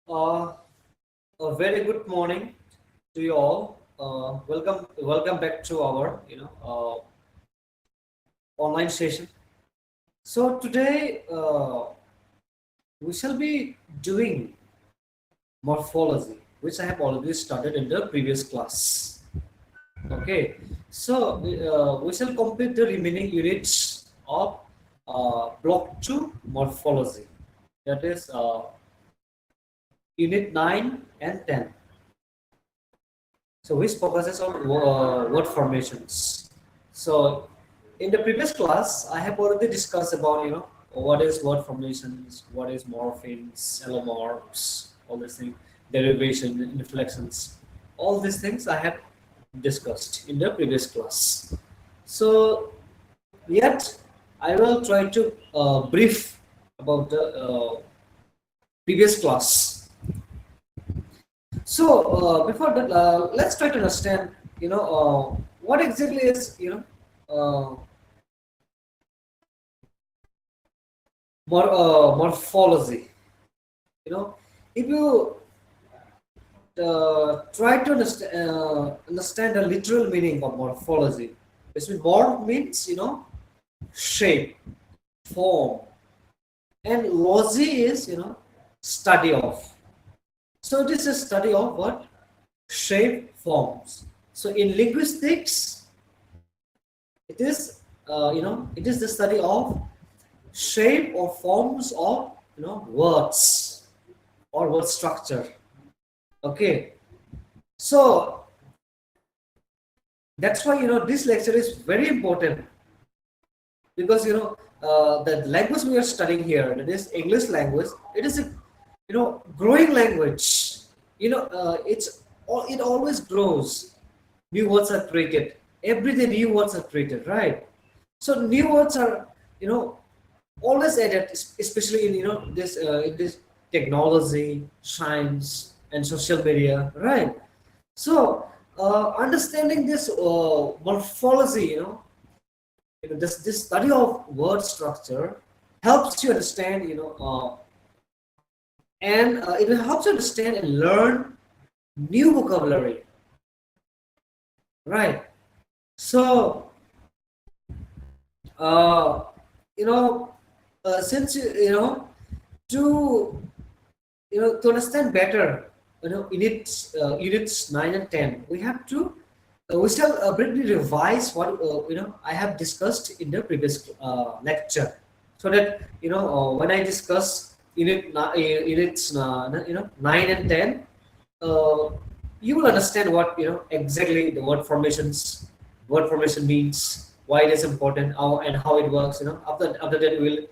Uh, a very good morning to you all. Welcome back to our online session. So today we shall be doing morphology, which I have already started in the previous class. Okay, so we shall complete the remaining units of block two morphology. That is unit 9 and 10. So which focuses on word formations. So in the previous class, I have already discussed about what is word formations, what is morphemes, allomorphs, all these things, derivation, inflections, all these things I have discussed in the previous class. So yet I will try to brief about the previous class. So before that, let's try to understand, what exactly is, morphology. You know, if you try to understand the literal meaning of morphology, basically, morph means shape, form, and logy is study of. So it is a study of what shape forms. So in linguistics, it is it is the study of shape or forms of words or word structure. Okay, so that's why this lecture is very important, because the language we are studying here, that is English language, it is a growing language. It always grows. New words are created every day. New words are created, right? So new words are always added, especially in this technology, science, and social media, right? So understanding this morphology, this study of word structure helps you understand, and it will help you understand and learn new vocabulary, right? So uh, you know since to to understand better, units 9 and 10, we have to we shall briefly revise what I have discussed in the previous lecture, so that when I discuss units 9 and 10, uh, you will understand what exactly the word formation means, why it is important, how and how it works. After that, we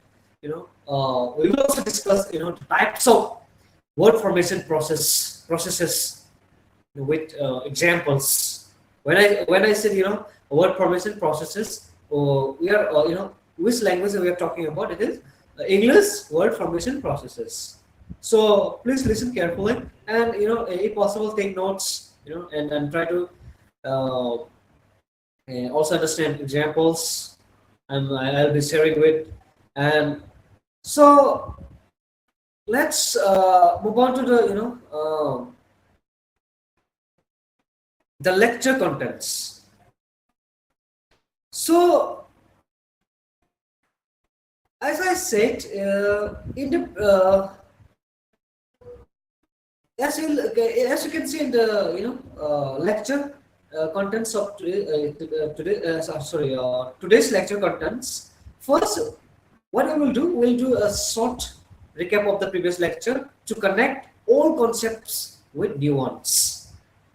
will also discuss the types of word formation processes with examples. When I said word formation processes, we are which language we are talking about. It is English word formation processes. So please listen carefully, and if possible, take notes. And try to uh, also understand examples, and I'll be sharing with. And so let's move on to the lecture contents. So as I said, in the as you can see in the lecture contents of today's lecture contents. First, what we will do, we'll do a short recap of the previous lecture to connect all concepts with new ones.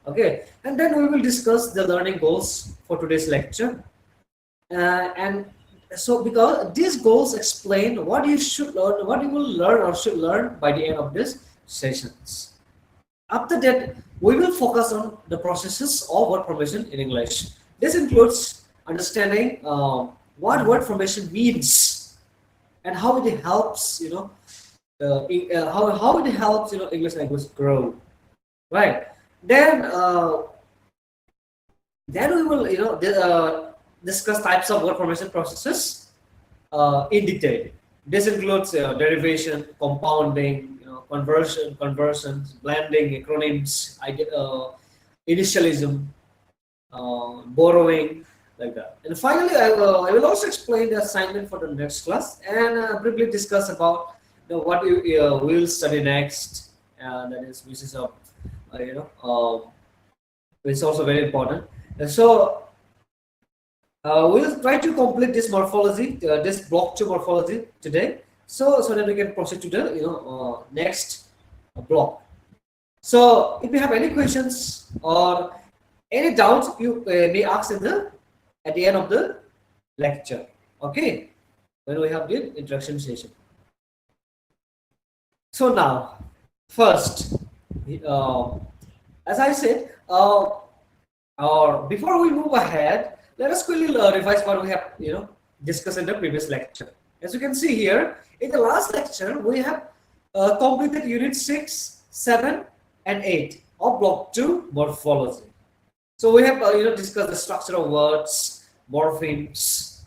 Okay, and then we will discuss the learning goals for today's lecture. And so, because these goals explain what you should learn, what you will learn or should learn by the end of this sessions. After that, we will focus on the processes of word formation in English. This includes understanding what word formation means and how it helps, how it helps English language grow, right? Then we will discuss types of word formation processes in detail. This includes derivation, compounding, conversions, blending, acronyms, initialism, borrowing, like that. And finally, I will also explain the assignment for the next class and briefly discuss about what we will study next. That is, which is which is also very important. And so we'll try to complete this morphology, this block 2 morphology today, so that we can proceed to the next block. So if you have any questions or any doubts, you may ask at the end of the lecture. Okay, when we have the introduction session. So now, first, as I said, or before we move ahead, let us quickly revise what we have discussed in the previous lecture. As you can see here, in the last lecture, we have completed unit 6, 7, and 8 of block 2 morphology. So we have discussed the structure of words, morphemes,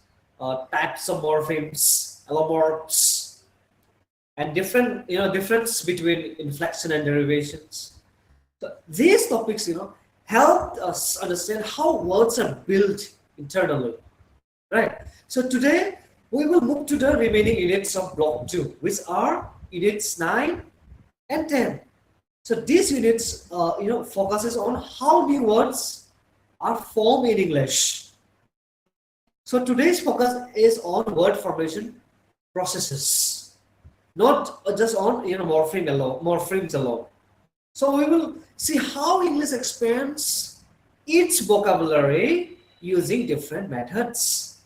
types of morphemes, allomorphs, and difference between inflection and derivations. So these topics helped us understand how words are built internally, right? So today we will move to the remaining units of block 2, which are units 9 and 10. So these units focuses on how new words are formed in English. So today's focus is on word formation processes, not just on morphemes alone. So we will see how English expands its vocabulary using different methods,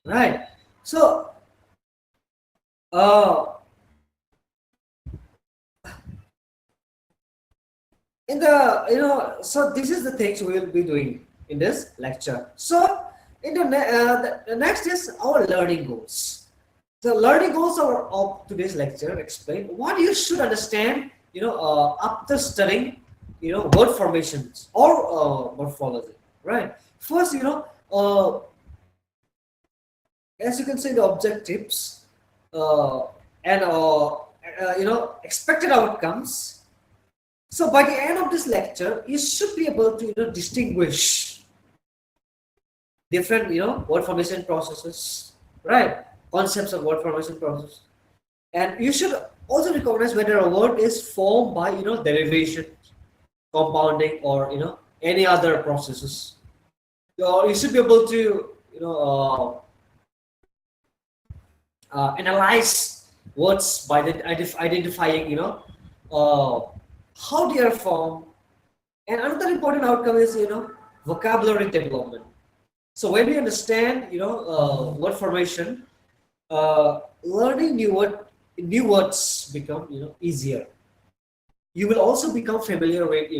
right? So in the so this is the things we will be doing in this lecture. So in the next is our learning goals. The learning goals of today's lecture explain what you should understand after studying word formations or morphology, right? First, as you can see, the objectives and expected outcomes. So by the end of this lecture, you should be able to distinguish different word formation processes, right? Concepts of word formation process, and you should also recognize whether a word is formed by derivation, compounding, or any other processes. So you should be able to analyze words by identifying how they are formed. And another important outcome is vocabulary development. So when we understand word formation, learning new words become easier. You will also become familiar with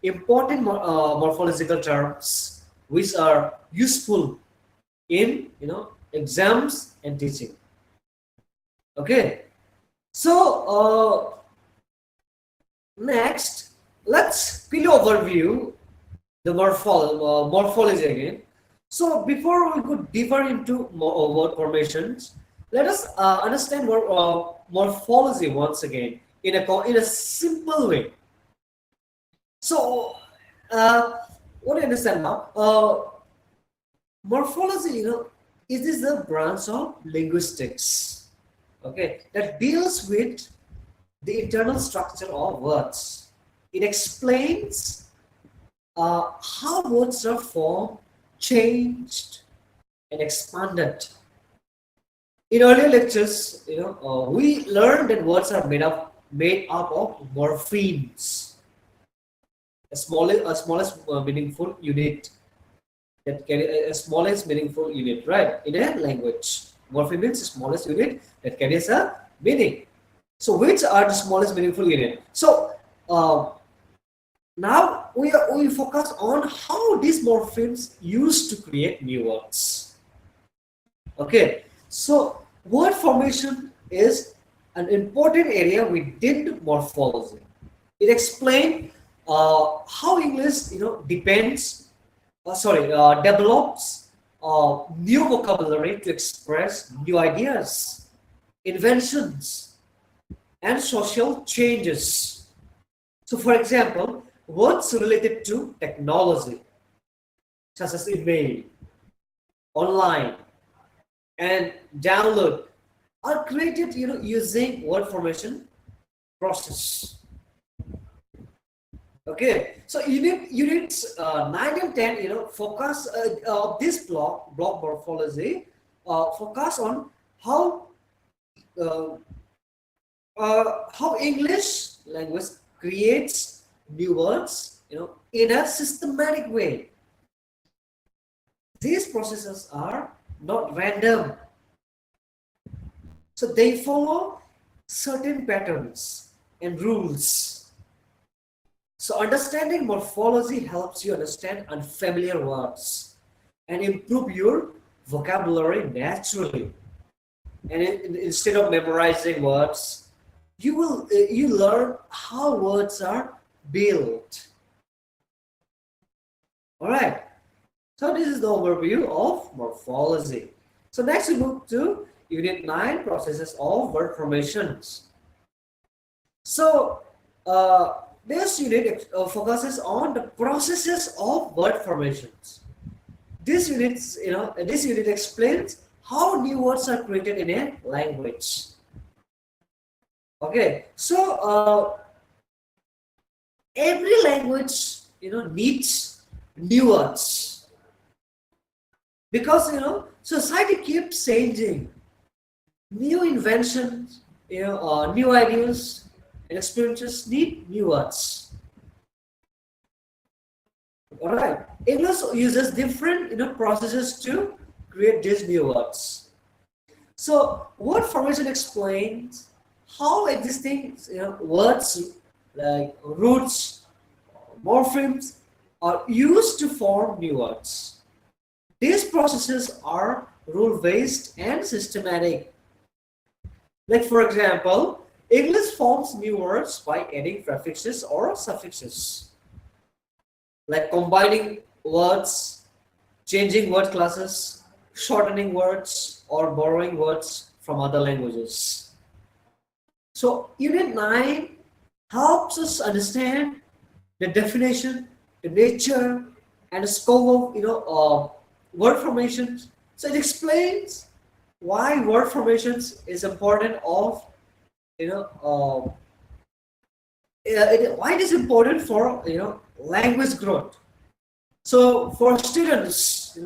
important morphological terms which are useful in exams and teaching. Okay, so next let's quickly overview the morphology again. So before we go deeper into word formations, let us understand morphology once again in a simple way. So what do you understand now? Morphology, it is a branch of linguistics, okay, that deals with the internal structure of words. It explains how words are formed, changed, and expanded. In earlier lectures, we learned that words are made up of morphemes, a smallest meaningful unit that carry a smallest meaningful unit, right? In a language, morpheme means the smallest unit that carries a meaning. So, which are the smallest meaningful unit? So, now we focus on how these morphemes used to create new words. Okay, so word formation is an important area within morphology. It explains how English, develops new vocabulary to express new ideas, inventions, and social changes. So, for example, words related to technology, such as email, online, and download, are created, using word formation process. Okay, so units 9 and 10, focus this block morphology, focus on how uh, how English language creates new words, in a systematic way. These processes are not random, so they follow certain patterns and rules. So understanding morphology helps you understand unfamiliar words and improve your vocabulary naturally. And instead of memorizing words, you learn how words are built. All right. So this is the overview of morphology. So next we move to Unit 9, processes of word formations. So this unit focuses on the processes of word formations. This unit explains how new words are created in a language. Okay, so every language needs new words, because society keeps changing. New inventions, new ideas and experiences need new words. All right, English uses different processes to create these new words. So word formation explains how existing words like roots, morphemes are used to form new words. These processes are rule-based and systematic. Like, for example, English forms new words by adding prefixes or suffixes, like combining words, changing word classes, shortening words, or borrowing words from other languages. So, Unit 9 helps us understand the definition, the nature, and the scope of word formations. So it explains why word formations is important of why it is important for language growth. So for students,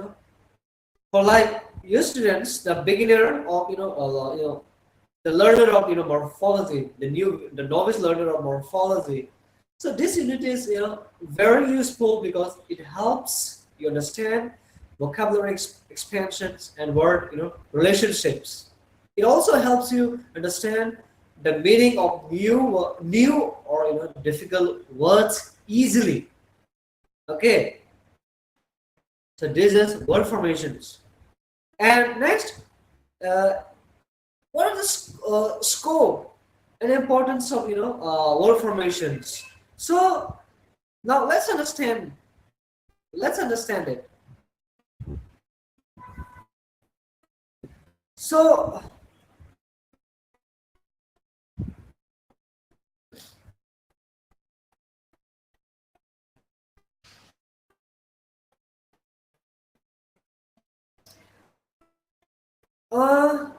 for like your students, the beginner of the learner of morphology, the novice learner of morphology. So this unit is very useful because it helps you understand vocabulary expansions and word relationships. It also helps you understand the meaning of new or difficult words easily. Okay, so this is word formations. And next, what are the scope and importance of word formations? So now let's understand it. So uh,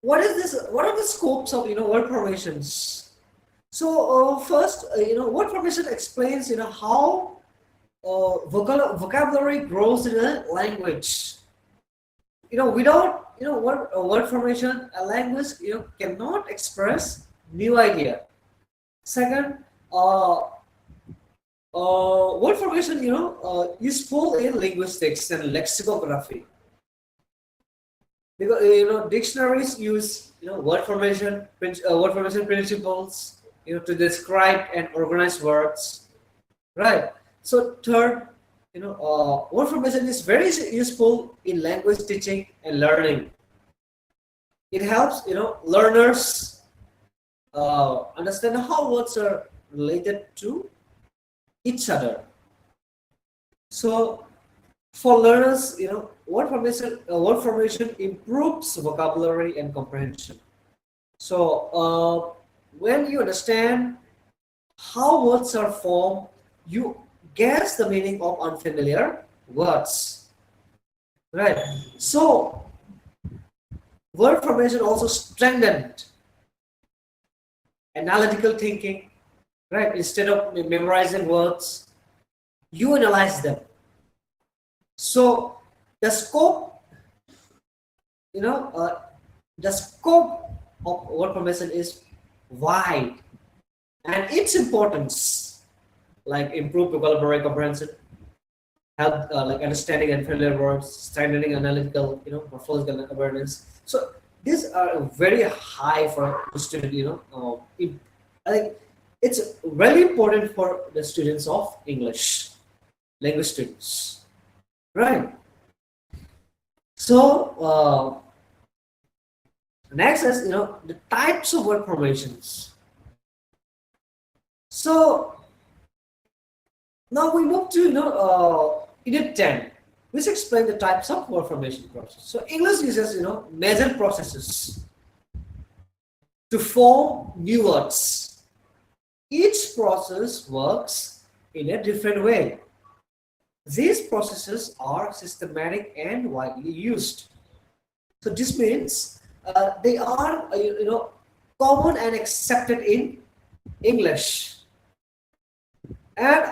what are the scopes of word formations? So first, word formation explains how vocabulary grows in a language. Without word formation, a language cannot express new idea. Second, word formation useful in linguistics and lexicography, because dictionaries use word formation principles to describe and organize words, right? So third, word formation is very useful in language teaching and learning. It helps learners understand how words are related to each other. So for learners, word formation improves vocabulary and comprehension. So when you understand how words are formed, you guess the meaning of unfamiliar words, right? So word formation also strengthened analytical thinking, right? Instead of memorizing words, you analyze them. So the scope, you know, the scope of word formation is wide, and its importance, like improve vocabulary comprehension, help like understanding and familiar words, strengthening analytical, morphological awareness. So these are very high for the student. I think it's really important for the students of English language students, right? So next is the types of word formations. So now we move to unit 10, which explain the types of word formation process. So English uses major processes to form new words. Each process works in a different way. These processes are systematic and widely used. So this means they are common and accepted in English. And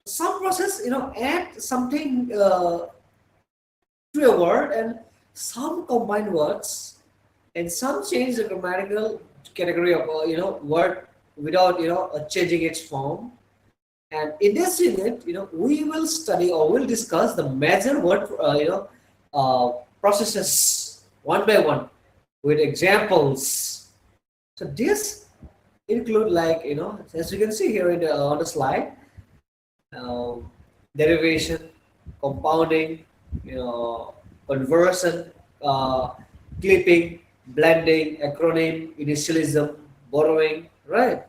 some process add something to a word, and some combine words, and some change the grammatical category of word without changing its form. And in this unit, we will study or we'll discuss the major word processes one by one with examples. So this include, like as you can see here on the slide, uh, derivation, compounding, conversion, uh, clipping, blending, acronym, initialism, borrowing, right?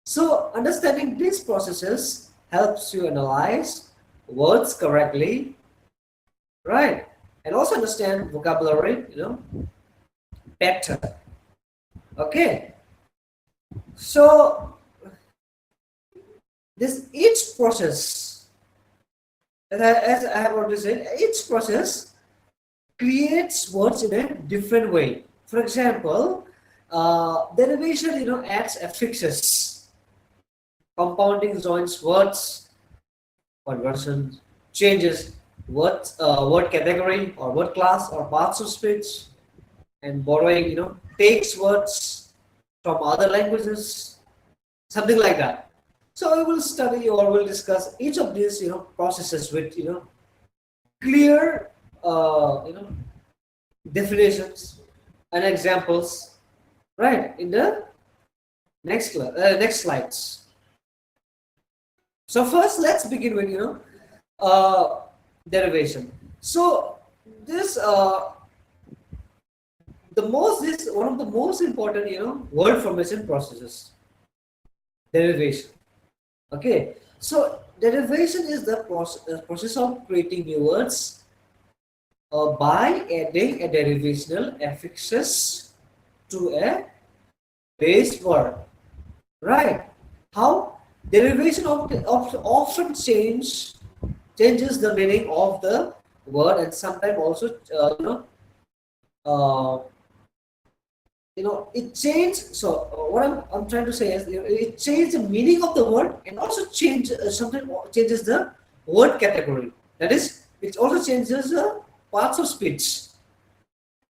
So understanding these processes helps you analyze words correctly, right? And also understand vocabulary, better. Okay. So this each process, as I have already said, each process creates words in a different way. For example, derivation, adds affixes. Compounding joins words. Conversion changes word category or word class or parts of speech. And borrowing, takes words from other languages, something like that. So we will study or we'll discuss each of these, processes with, clear, definitions and examples, right? In the next slides. So first, let's begin with derivation. So this this one of the most important word formation processes, derivation. Okay, so derivation is the process of creating new words by adding a derivational affixes to a base word, right? How derivation often changes the meaning of the word, and sometimes also it changed. So what I'm trying to say is it changed the meaning of the word, and also sometimes changes the word category. That is, it also changes the parts of speech.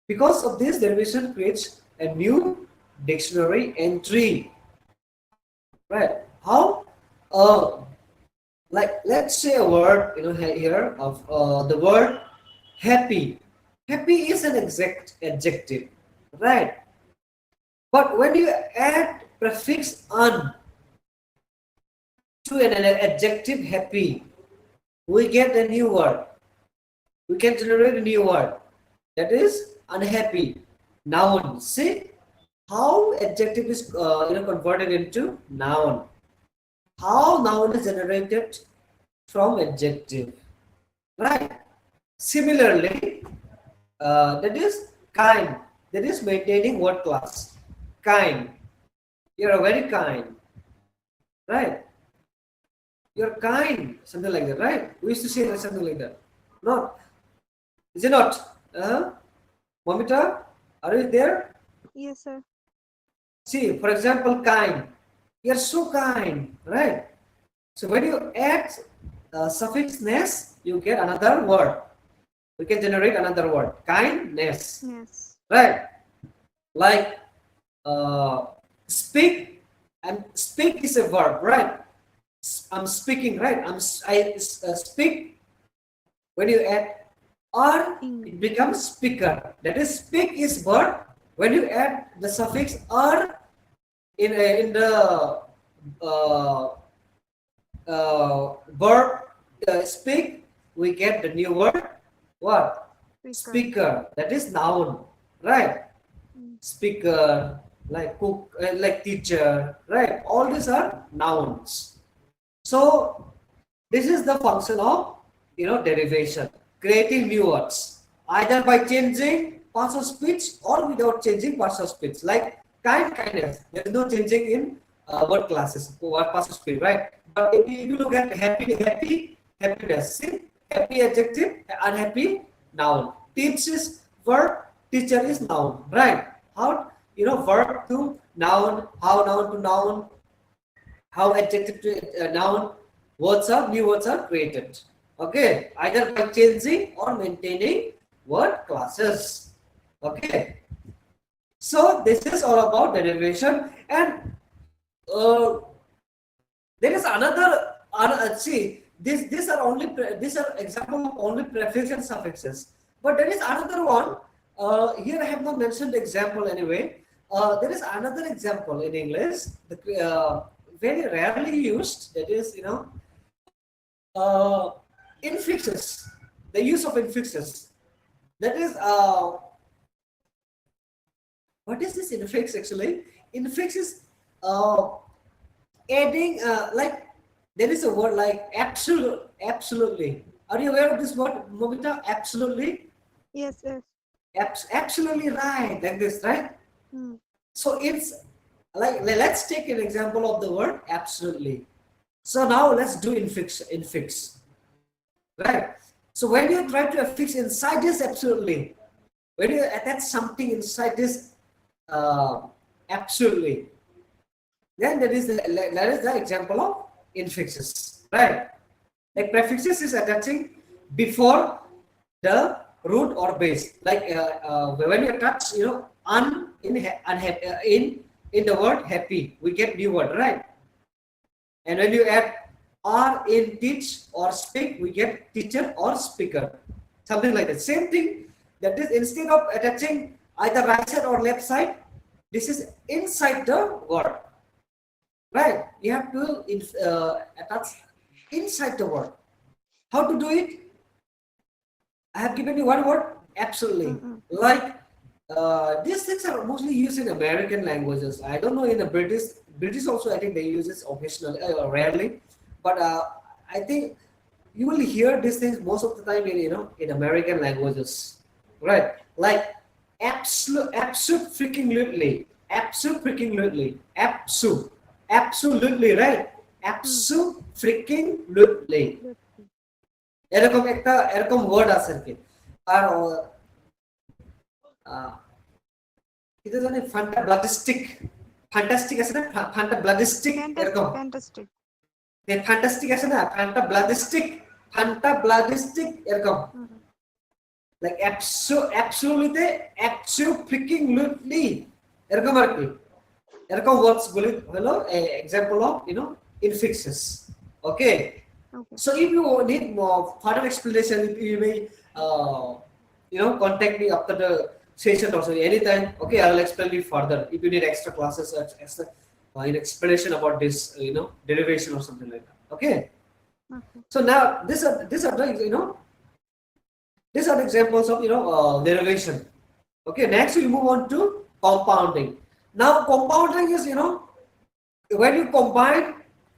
Because of this, derivation creates a new dictionary entry, right? How like let's say a word here of the word happy. Happy is an exact adjective, right? But when you add prefix "un" to an adjective happy, we get a new word. We can generate a new word, that is unhappy. Noun. See how adjective is converted into noun. How noun is generated from adjective. right? Similarly, that is kind. That is maintaining word class. Kind. You're very kind, right? You're kind, something like that, right? We used to say that something like that. Not, is it not? Momita, are you there? Yes, sir. See, for example, kind. You're so kind, right? So when you add suffix ness, you get another word. We can generate another word, kindness, Yes. right? Like uh, speak, and speak is a verb, right? I'm speaking, right? I speak. When you add r, Ing. it becomes speaker. That is, speak is verb. When you add the suffix r in the uh, verb speak, we get the new word. What? Speaker. Speaker. That is noun, right? Mm. Speaker, like cook, like teacher, right? All these are nouns. So this is the function of derivation, creating new words, either by changing parts of speech or without changing parts of speech. Like kindness, there is no changing in word classes, word parts of speech, right? But if you look at happiness, see, happy adjective, unhappy noun. Teach is verb, teacher is noun, right? How verb to noun, how noun to noun, how adjective to noun, new words are created. Okay, either by changing or maintaining word classes. Okay, so this is all about derivation, and uh, there is another see, these are only these are example of only prefix and suffixes, but there is another one. Here I have not mentioned the example anyway. There is another example in English, very rarely used. That is, uh, infixes. The use of infixes. That is, what is this infix actually? Infix is uh, adding, like, there is a word like absolutely. Are you aware of this word, Momita? Absolutely. Yes, yes. Absolutely right, like this, right? Mm. So it's like, let's take an example of the word absolutely. So now let's do infix, right? So when you try to affix inside this absolutely, when you attach something inside this uh, absolutely, then that is the example of infixes, right? Like prefixes is attaching before the root or base. Like when you attach, in the word happy, we get new word, right? And when you add R in teach or speak, we get teacher or speaker. Something like that. Same thing. That is, instead of attaching either right side or left side, this is inside the word. Right? You have to attach inside the word. How to do it? I have given you one word, absolutely. Mm-mm. Like these things are mostly used in American languages. I don't know in the British also. I think they use it occasionally, rarely. But I think you will hear these things most of the time in in American languages, right? Like absolutely, right? Mm. Absolutely. Let's see. এরকম word আছে আর কি। আর এটা জানি fantastic আছে না, Fanta ব্লাডিস্টিক এরকম, Fantastic. Fantastic আছে না, ফান্টা ব্লাডিস্টিক এরকম, Mm-hmm. লাইক অ্যাবসোলিউটলি ফ্রিকিং লুটলি, এরকম আর কি। এরকম ওয়ার্ডস গুলি হলো example of infixes. Okay, Okay. so if you need more further explanation, you may contact me after the session also anytime. Okay, I will explain you further if you need extra classes or extra explanation about this derivation or something like that. Okay, Okay. so now these are the these are the examples of derivation. Okay, next we move on to compounding. Now compounding is when you combine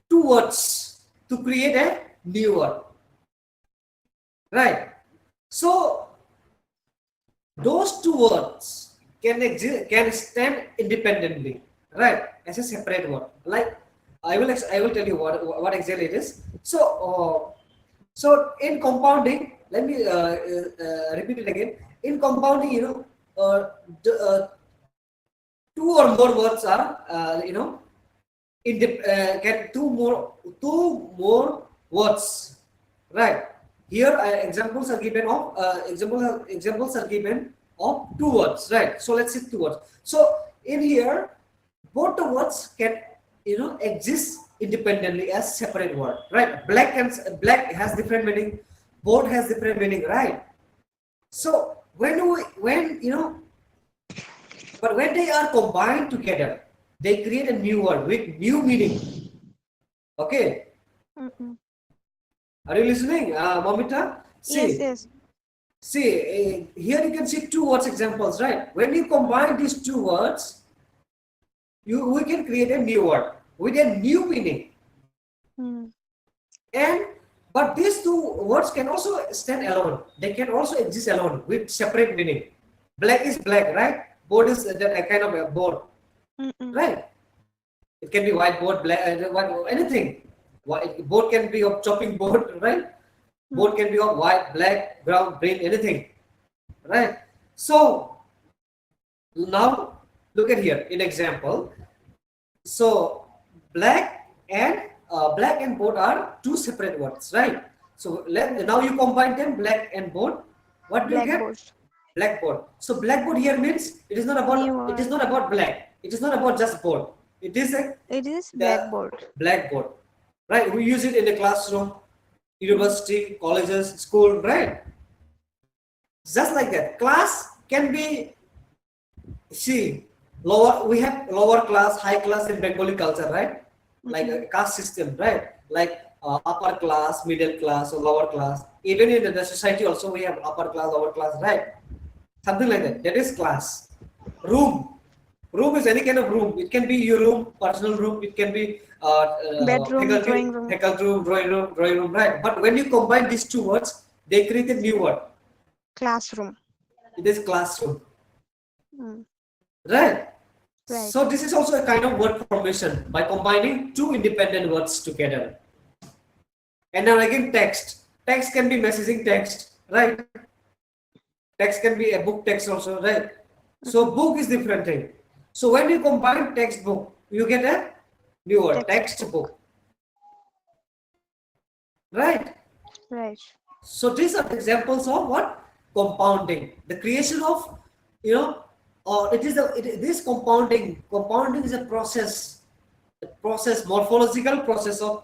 two words to create a new word. right? So those two words can exist, can stand independently, right, as a separate word. Like I will tell you what exactly it is. So in compounding, let me repeat it again. In compounding, the, two or more words are get two more words, right? Here examples are given of examples are given of two words, right? So let's say two words. So in here, both the words can exist independently as separate word, right? Black has different meaning, board has different meaning, right? So when they are combined together, they create a new word with new meaning. Okay, Mm-mm. are you listening, Momita? Yes, See, yes. here you can see two words examples, right? When you combine these two words, we can create a new word with a new meaning. Mm. And but these two words can also stand alone. They can also exist alone with separate meaning. Black is black, right? Board is that a kind of a board, Mm-mm. right? It can be whiteboard, black, anything. Board can be of chopping board, right? Board Mm. can be of white, black, brown, green, anything, right? So now look at here in example. So black and board are two separate words, right? So Right. now you combine them, black and board. What do you get? Blackboard. Blackboard. So blackboard here means New it is word. not about black. It is not about just board. It is It is the blackboard. blackboard, right? We use it in the classroom, Mm. university, colleges, school, right? Just like that. Class can be, see, lower. We have lower class, high class in Bengali culture, right? Like Mm-mm. a caste system, right? Like upper class, middle class, or lower class. Even in the society also we have upper class, lower class, right? Something like that. Mm. That is class. Room. Room is any kind of room. It can be your room, personal room. It can be Bedroom, drawing room. faculty room, drawing room, right? But when you combine these two words, they create a new word. Classroom. It is classroom, Mm. right? Right. So this is also a kind of word formation by combining two independent words together. And now again, text. Text can be messaging text, right? Text can be a book text also, right? So Mm-mm. book is different thing. So when you combine textbook, you get a new word, Textbook. textbook, right? Right. So these are examples of what? Compounding. The creation of, or this compounding. Compounding is a process, morphological process of,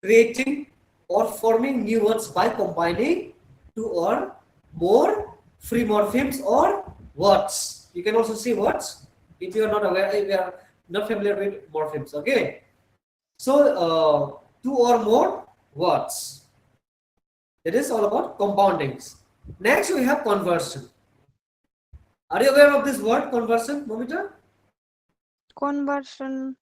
creating or forming new words by combining two or more free morphemes or words. You can also see words if you are not aware, if you are not familiar with morphemes. Okay, so two or more words. It is all about compoundings. Next, we have conversion. Are you aware of this word conversion, Momita? Conversion.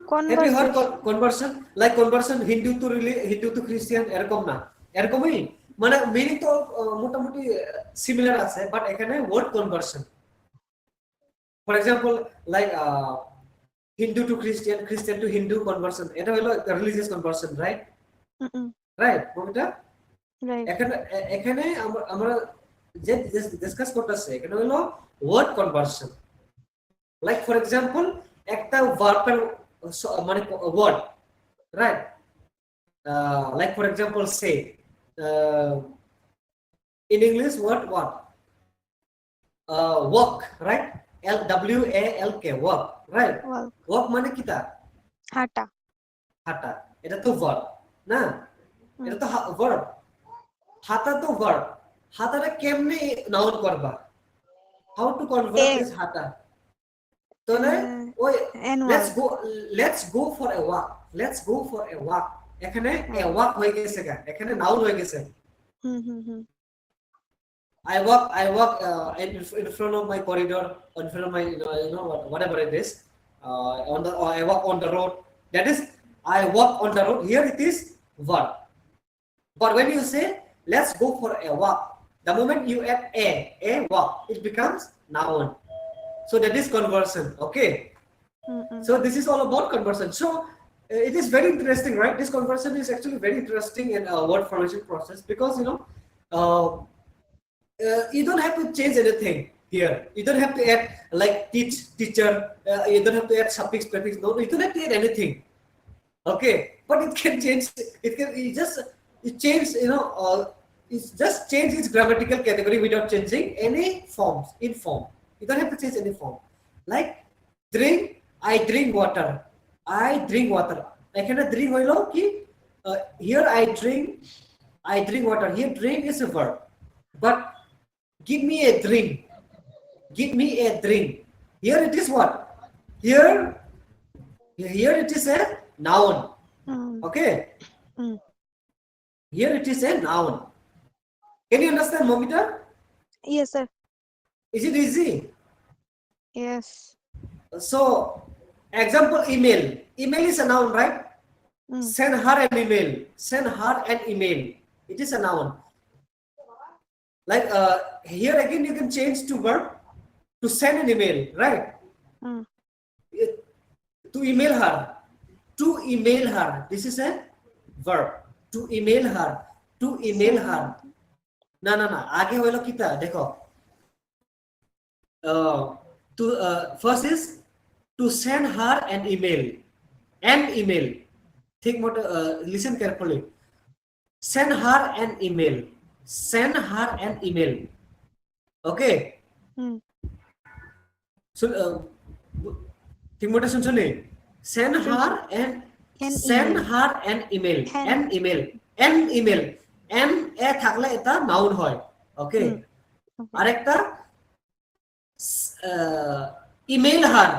Have you heard Conversation. conversion? Like conversion Hindu to Christian এরকম না এরকমই মানে meaning তো মোটামুটি similar আছে but এখানে word conversion for example like Hindu to Christian Christian to Hindu conversion এটা হলো religious conversion right Mm-mm. Right Mamita Right. এখানে এখানে আমরা যে ডিসকাস করতেছে এখানে হলো word conversion like for example একটা ভার্বের মানে word right like for example say uh, in English what work, right? WALK, work, right? Well, Work মানে কিটা hata. হাঁটা, এটা তো verb না, এটা Mm. তো verb, হাঁটা তো verb, হাঁটাটা কেমনে নাউন করবা, how to convert A. this হাঁটা, তাহলে ওই Annual. let's go for a walk, এখানে a walk হয়ে গেছে গা, এখানে নাউন হয়ে গেছে। Mm-hmm. I walk in front of my corridor, in front of my whatever it is, or I walk on the road. That is, I walk on the road. Here it is verb. But when you say let's go for a walk. The moment you add a walk, it becomes noun. So that is conversion. Okay. So this is all about conversion. So it is very interesting, right? This conversion is actually very interesting in word formation process, because uh, you don't have to change anything here. You don't have to add like teach, teacher. You don't have to add suffix, prefix. No, you don't have to add anything. Okay, but it can change. It can it change. It just change its grammatical category without changing any forms. In form, you don't have to change any form. Like drink, I drink water. I drink water. I cannot drink oil. Here I drink. I drink water. Here drink is a verb. But give me a drink. Give me a drink. Here it is what? Here it is a noun. Okay. Here it is a noun. Can you understand, Momita? Yes, sir. Is it easy? Yes. So, example, email. Email is a noun, right? Send her an email. Send her an email. It is a noun. Like here again, you can change to verb to send an email, right? To email her. To email her. This is a verb. To email her. To email her. ना ना ना आगे होइलो किता देखो first is to send her an email. Think what, listen carefully. Send her an email. Send her an email. Okay. So think what सुन सुने. Send her an email. An email. N এ থাকলে এটা noun হয়। ওকে। আরেকটা email her.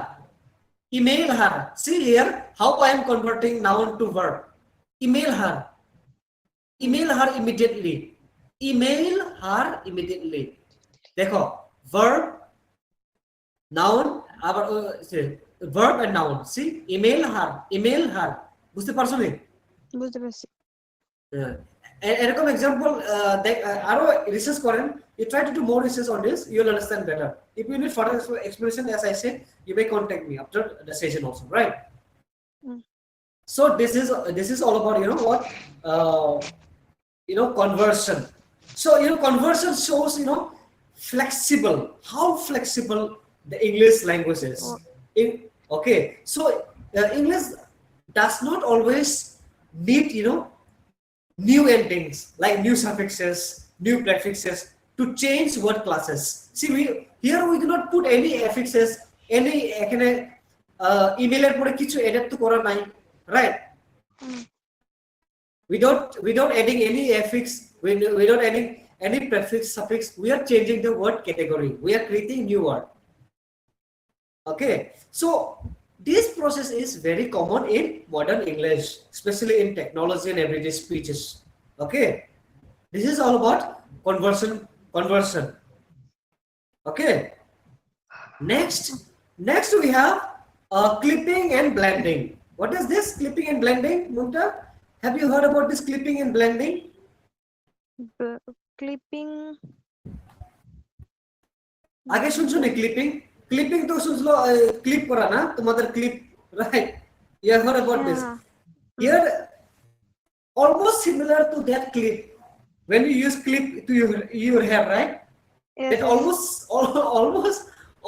See here how I am converting noun to verb. Email her immediately. দেখো verb, noun, আবার verb and noun. See, email her. বুঝতে পারছো নি? বুঝতে পারছি। এরকম এক্সাম্পল আরো রিসার্চ করেন, you try to do more research on this, you'll understand better. If you need further explanation, as I said, you may contact me after the session also, right? So this is all about what conversion. So conversion shows flexible, how flexible the English language is. Okay, so English does not always need new endings like new suffixes, new prefixes to change word classes. See, we do not put any affixes, any email এর পরে কিছু edit তো করা নাই, right? Without adding any affix, without adding any prefix, suffix, we are changing the word category. We are creating new word. Okay, so this process is very common in modern English, especially in technology and everyday speeches. Okay, this is all about conversion. Okay, next we have clipping and blending. What is this clipping and blending, Munta? Have you heard about this clipping and blending? Clipping. আগে শুনছো না clipping তো শুনলো clip করা না তোমাদের clip, right? You have heard about this. Here almost similar to that clip, when you use clip to your hair, right? Yes. It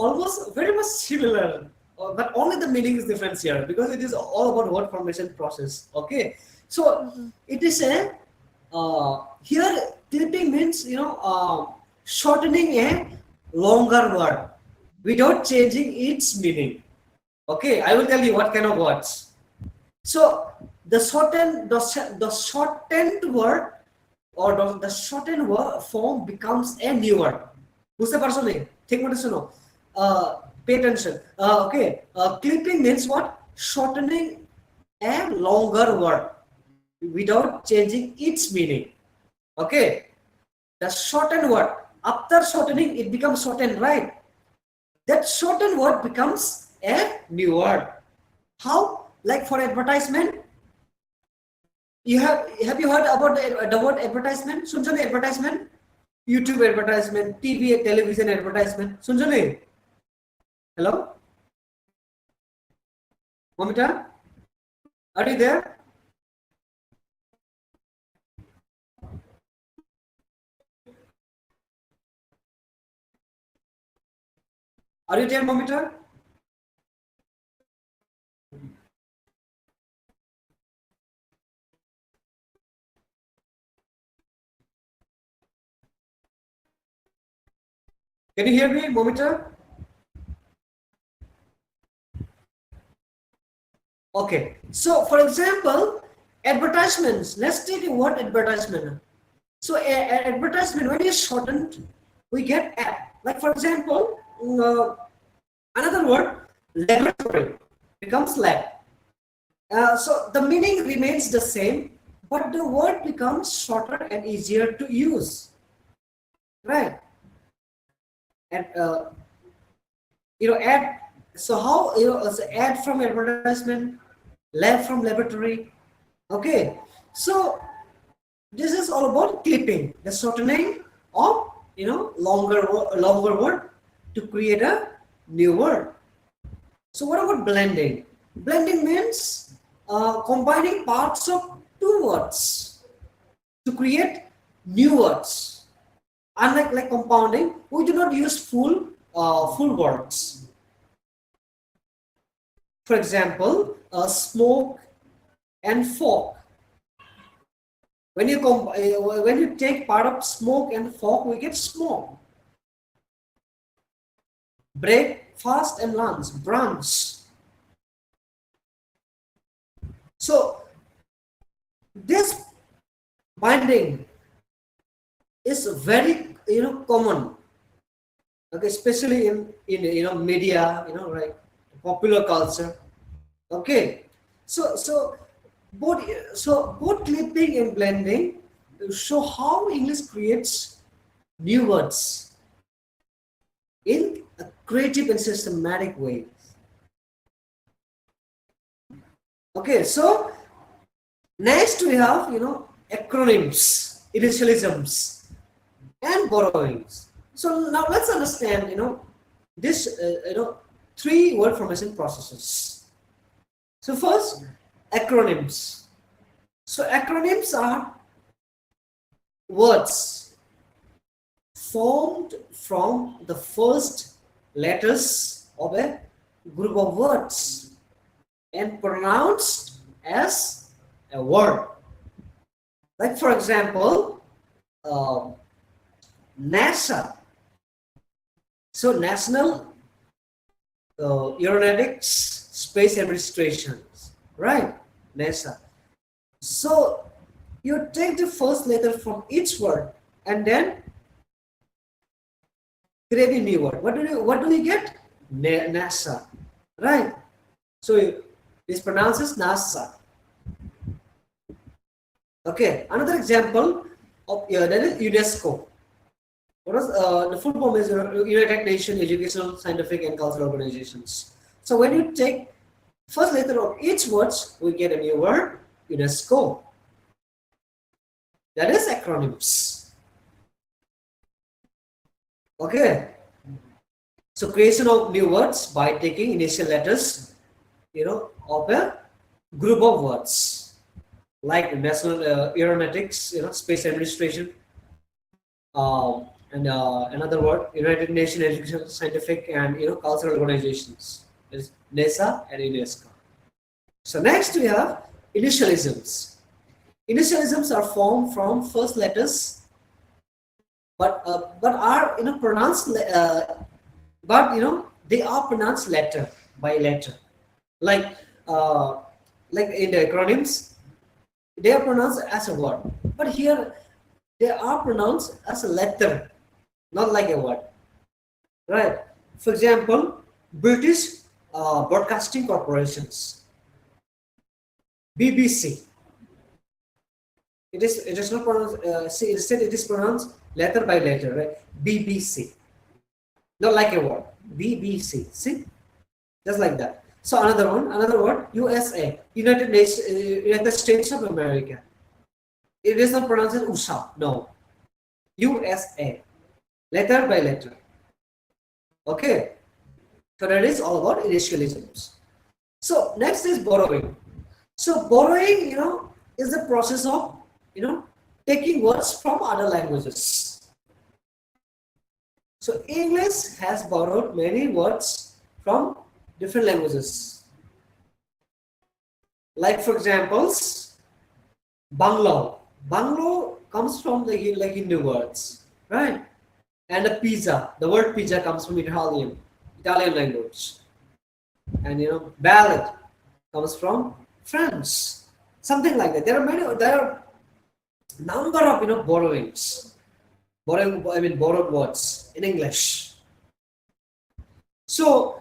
almost very much similar, but only the meaning is different here, because it is all about word formation process. Okay, so it is a here clipping means shortening a longer word without changing its meaning. Okay, I will tell you what kind of words. So the shortened word or the shortened word form becomes a new word. বুঝতে পারছো নি? ঠিক মতো শোনো, pay attention. Okay, clipping means what? Shortening a longer word without changing its meaning. Okay, the shortened word, after shortening it becomes shortened, right? That shortened word becomes a new word. How? Like for advertisement, Have you heard about the word advertisement? सुनছো नहीं advertisement? YouTube advertisement, TV television advertisement. सुनছো नहीं? Hello, Momita, are you there? Are you there, Momita? Can you hear me, Momita? Okay. So, for example, advertisements. Let's take the word advertisement. So, advertisement, when it's shortened, we get ad. Like, for example, another word, laboratory, becomes lab. So, the meaning remains the same, but the word becomes shorter and easier to use. Right? And, ad. So, how, so ad from advertisement, lab from laboratory. Okay. So, this is all about clipping, the shortening of longer word to create a new word. So what about blending? Blending means combining parts of two words to create new words. Unlike like compounding, we do not use full words. For example, smoke and fog. When you take part of smoke and fog, we get smoke. Breakfast and lunch, brunch. So this binding is very common, okay, especially in media, right, popular culture. Okay, so both clipping and blending show how English creates new words in a creative and systematic way. Okay, so next we have acronyms, initialisms, and borrowings. So now let's understand this three word formation processes. So first, acronyms. So acronyms are words formed from the first letters of a group of words and pronounced as a word. Like for example, NASA. So National Aeronautics Space Administration, right? NASA. So you take the first letter from each word and then create a new word. What do we get? NASA, right? So this pronounces NASA. Okay, another example of that is UNESCO. What is the full form is United Nations Educational, Scientific, and Cultural Organizations. So when you take first letter of each words, we get a new word, UNESCO. That is acronyms. Okay. So creation of new words by taking initial letters, of a group of words, like National Aeronautics, Space Administration, and another word, United Nations Educational, Scientific, and Cultural Organizations, is NASA and UNESCO. So next we have initialisms. Initialisms are formed from first letters, but are pronounced, but they are pronounced letter by letter. Like in the acronyms, they are pronounced as a word, but here they are pronounced as a letter, not like a word, right? For example, British Broadcasting Corporations, BBC. It is not pronounced. Instead, it is pronounced letter by letter, right? BBC, not like a word. BBC. See, just like that. So another word, USA, United States of America. It is not pronounced as USA. No, USA, letter by letter. Okay, so that is all about initialisms. So next is borrowing. So borrowing, is the process of, taking words from other languages. So English has borrowed many words from different languages. Like for examples, Bangla. Bangla comes from the like Hindu words, right? And the pizza, the word pizza comes from Italian language. And ballad comes from France, something like that. There are number of borrowings, borrowed words in English. So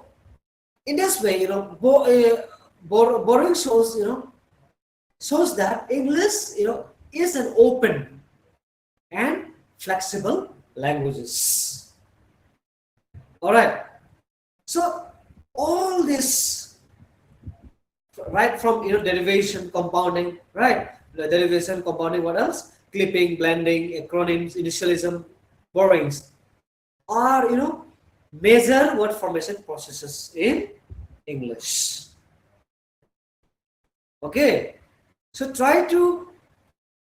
in this way, borrowing shows that English is an open and flexible languages. All right. So all this, right from derivation, compounding, right? The derivation, compounding, what else? Clipping, blending, acronyms, initialism, borrowings are major word formation processes in English. Okay, so try to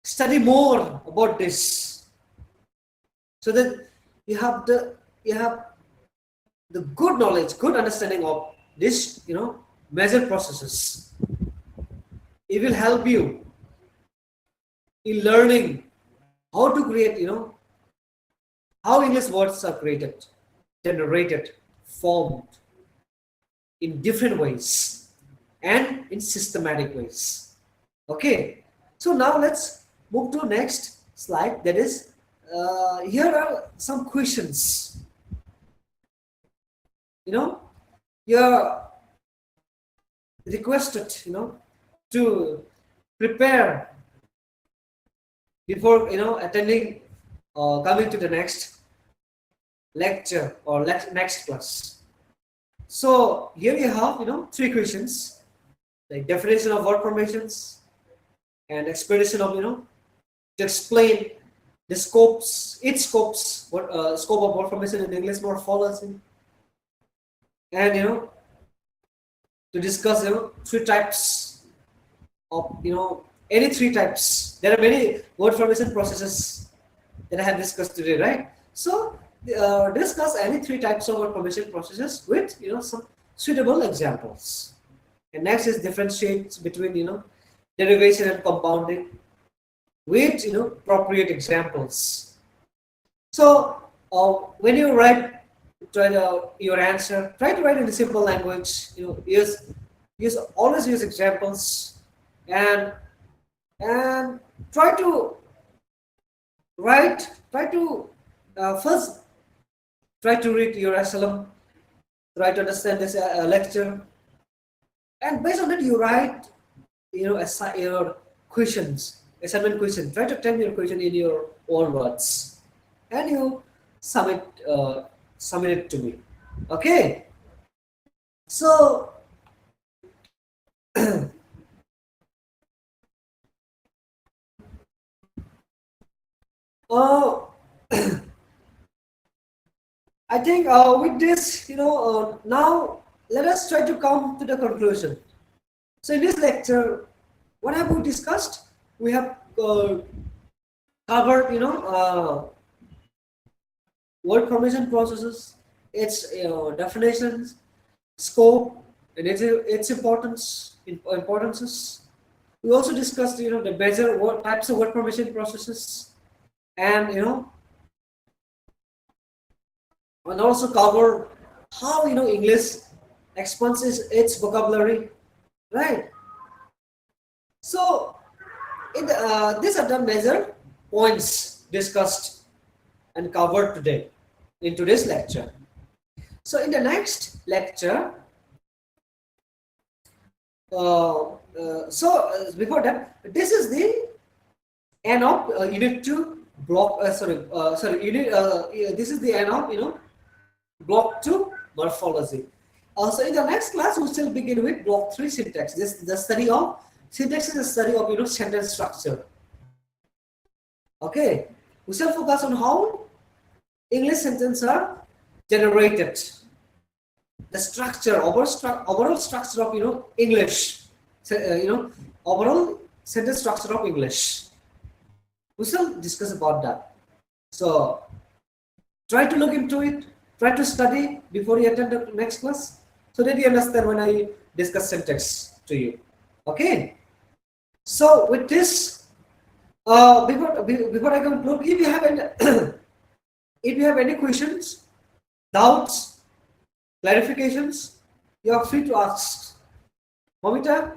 study more about this so that you have the good knowledge, good understanding of this major processes. It will help you in learning how to create, how English words are created, generated, formed in different ways and in systematic ways. Okay, so now let's move to next slide. That is, here are some questions. You're requested, to prepare before attending or coming to the next lecture or next class. So here you have three questions, like definition of word formations and explanation of to explain the scopes, what scope of word formation in English morphology, and to discuss three types of any three types. There are many word formation processes that I have discussed today, right? So discuss any three types of word formation processes with some suitable examples. And next is differentiate between derivation and compounding with appropriate examples. So when you write your answer, try to write in a simple language. Always use examples, and try to write. First try to read your asylum. Try to understand this lecture, and based on that you write your questions, assignment question. Try to tell your question in your own words, and you submit it to me. Okay, so I think with this, now let us try to come to the conclusion. So in this lecture, what have we discussed? We have covered word formation processes, its definitions, scope, and its importances. We also discussed the major types of word formation processes, and and also cover how English expands its vocabulary, right? So these are the major points discussed and covered today in today's lecture. So in the next lecture, before that, this is the end of unit 2 block. This is the end of block 2 morphology. So in the next class, we shall begin with block 3 syntax. This the study of syntax is the study of sentence structure. Okay, we shall focus on how English sentences are generated, the structure, overall structure of English, overall sentence structure of English. We shall discuss about that. So try to look into it, try to study before you attend the next class, so that you understand when I discuss syntax to you. Okay. So with this, before I conclude, if you have any if you have any questions, doubts, clarifications, you are free to ask. Momita,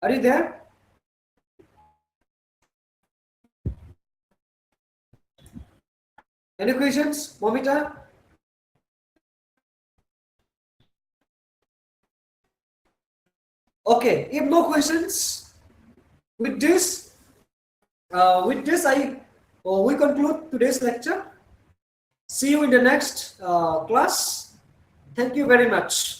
are you there? Any questions, Momita? Okay, if no questions, with this, we conclude today's lecture. See you in the next class. Thank you very much.